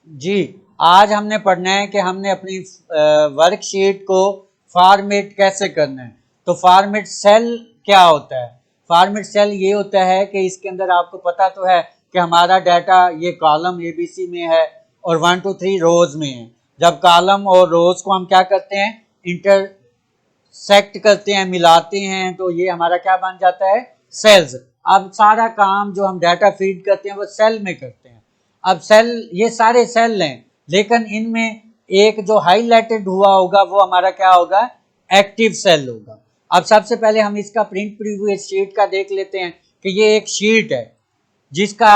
जी, आज हमने पढ़ना है कि हमने अपनी वर्कशीट को फॉर्मेट कैसे करना है। तो फॉर्मेट सेल क्या होता है? फॉर्मेट सेल ये होता है कि इसके अंदर आपको पता तो है कि हमारा डाटा ये कॉलम ABC में है और 1 2 3 रोज में है। जब कॉलम और रोज को हम क्या करते हैं, इंटरसेक्ट करते हैं, मिलाते हैं, तो ये हमारा क्या बन जाता है, सेल्स। अब सारा काम जो हम डाटा फीड करते हैं वो सेल में करते हैं। अब सेल, ये सारे सेल हैं, लेकिन इनमें एक जो हाईलाइटेड हुआ होगा वो हमारा क्या होगा, एक्टिव सेल होगा। अब सबसे पहले हम इसका प्रिंट प्रीव्यू इस शीट का देख लेते हैं कि ये एक शीट है जिसका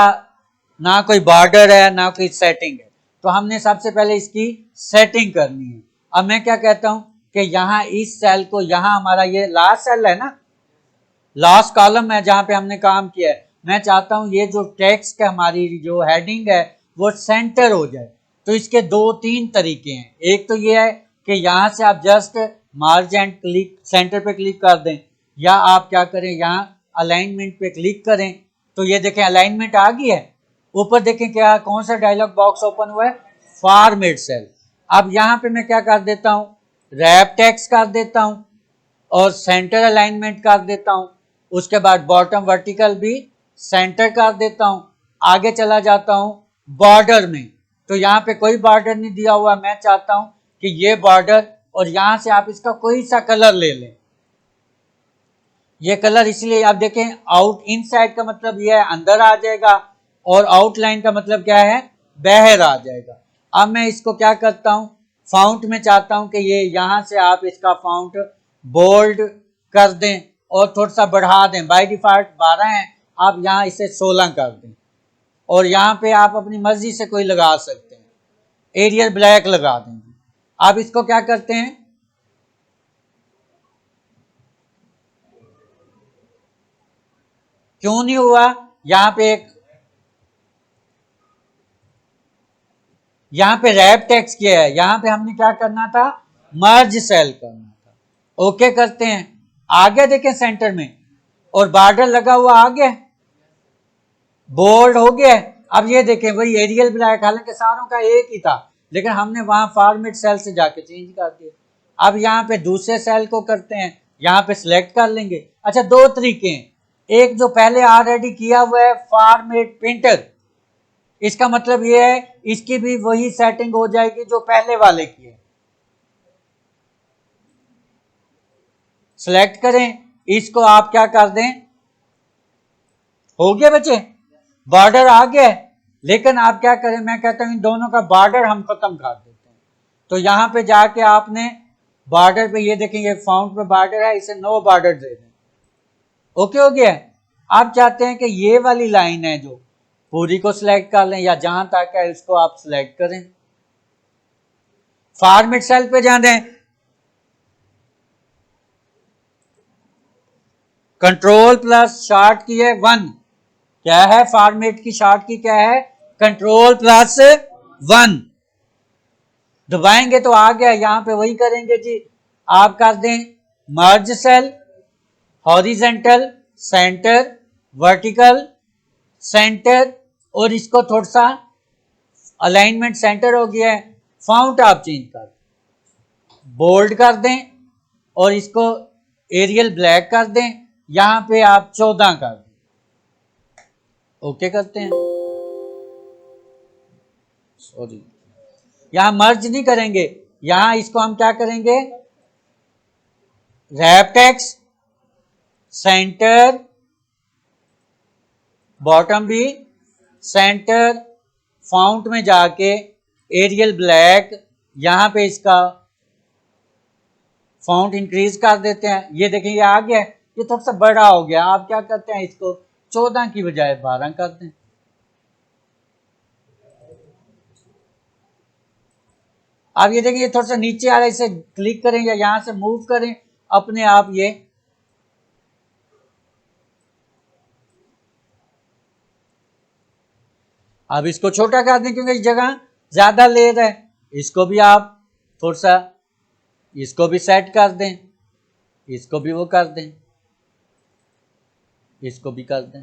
ना कोई बॉर्डर है ना कोई सेटिंग है। तो हमने सबसे पहले इसकी सेटिंग करनी है। अब मैं क्या कहता हूं कि यहाँ इस सेल को, यहाँ हमारा ये लास्ट सेल है ना, लास्ट कॉलम है जहां पे हमने काम किया है, मैं चाहता हूं ये जो टेक्स्ट है, हमारी जो हेडिंग है वो सेंटर हो जाए। तो इसके दो तीन तरीके हैं। एक तो ये है कि यहां से आप just Marge and click, centre पे क्लिक कर दें, या आप क्या करें, यहाँ अलाइनमेंट पे क्लिक करें। तो ये देखें अलाइनमेंट आ गई है। ऊपर देखें क्या, कौन सा डायलॉग बॉक्स ओपन हुआ है, फॉर्मेट सेल। अब यहाँ पे मैं क्या कर देता हूँ, रैप टेक्स्ट कर देता हूँ और सेंटर अलाइनमेंट कर देता हूँ। उसके बाद बॉटम वर्टिकल भी सेंटर कर देता हूँ। आगे चला जाता हूँ बॉर्डर में, तो यहाँ पे कोई बॉर्डर नहीं दिया हुआ, मैं चाहता हूँ कि ये बॉर्डर, और यहाँ से आप इसका कोई सा कलर ले लें। ये कलर इसलिए, आप देखें आउट इन साइड का मतलब ये है अंदर आ जाएगा, और आउटलाइन का मतलब क्या है, बाहर आ जाएगा। अब मैं इसको क्या करता हूँ, फाउंट में चाहता हूँ कि ये यहाँ से आप इसका फाउंट बोल्ड कर दें और थोड़ा सा बढ़ा दें। बाय डिफॉल्ट 12 है, आप यहाँ इसे 16 कर दें, और यहाँ पे आप अपनी मर्जी से कोई लगा सकते हैं, एरियल ब्लैक लगा देंगे। आप इसको क्या करते हैं, क्यों नहीं हुआ, यहाँ पे एक, यहाँ पे रैप टेक्स्ट किया है, यहाँ पे हमने क्या करना था, मर्ज सेल करना था। ओके करते हैं, आगे देखें सेंटर में, और बॉर्डर लगा हुआ आ गया, बोल्ड हो गया। अब ये देखें वही एरियल ब्लैक, हालांकि सारों का एक ही था, लेकिन हमने वहां फॉर्मेट सेल से जाके चेंज कर दिया। अब यहाँ पे दूसरे सेल को करते हैं, यहाँ पे सिलेक्ट कर लेंगे। अच्छा, दो तरीके हैं, एक जो पहले ऑलरेडी किया हुआ है फॉर्मेट प्रिंटर, इसका मतलब ये है इसकी भी वही सेटिंग हो जाएगी जो पहले वाले की है। सिलेक्ट करें, इसको आप क्या कर दें, हो गया बच्चे, बॉर्डर आ गया। लेकिन आप क्या करें, मैं कहता हूं इन दोनों का बॉर्डर हम खत्म कर देते हैं। तो यहां पे जाके आपने बॉर्डर पे, ये देखें ये फाउंट पे बॉर्डर है, इसे नो बॉर्डर दे दें। ओके हो गया। आप चाहते हैं कि ये वाली लाइन है जो पूरी को सिलेक्ट कर लें, या जहां तक है इसको आप सिलेक्ट करें, फॉर्मेट सेल पे जाना है, कंट्रोल प्लस शॉर्ट की है 1, क्या है फॉर्मेट की शॉर्ट की क्या है, कंट्रोल प्लस 1 दबाएंगे तो आ गया। यहां पे वही करेंगे जी, आप कर दें merge cell, horizontal centre, vertical centre, और इसको थोड़ा सा अलाइनमेंट सेंटर हो गया है। फाउंट आप चेंज कर दें, बोल्ड कर दें, और इसको एरियल ब्लैक कर दें, यहां पे आप 14 कर दें। ओके करते हैं, सॉरी यहां मर्ज नहीं करेंगे, यहां इसको हम क्या करेंगे, रैप टेक्स्ट सेंटर, बॉटम भी सेंटर, फाउंट में जाके एरियल ब्लैक, यहां पे इसका फाउंट इंक्रीज कर देते हैं। ये देखिए ये आ गया, ये थोड़ा सा बड़ा हो गया। आप क्या करते हैं, इसको 14 की बजाय 12 करते हैं। आप ये देखिए थोड़ा सा नीचे आ रहा है, इसे क्लिक करें या यहां से मूव करें, अपने आप ये अब इसको छोटा कर दें क्योंकि इस जगह ज्यादा ले रहा है। इसको भी आप थोड़ा सा, इसको भी सेट कर दें, इसको भी वो कर दें, इसको भी कर दें।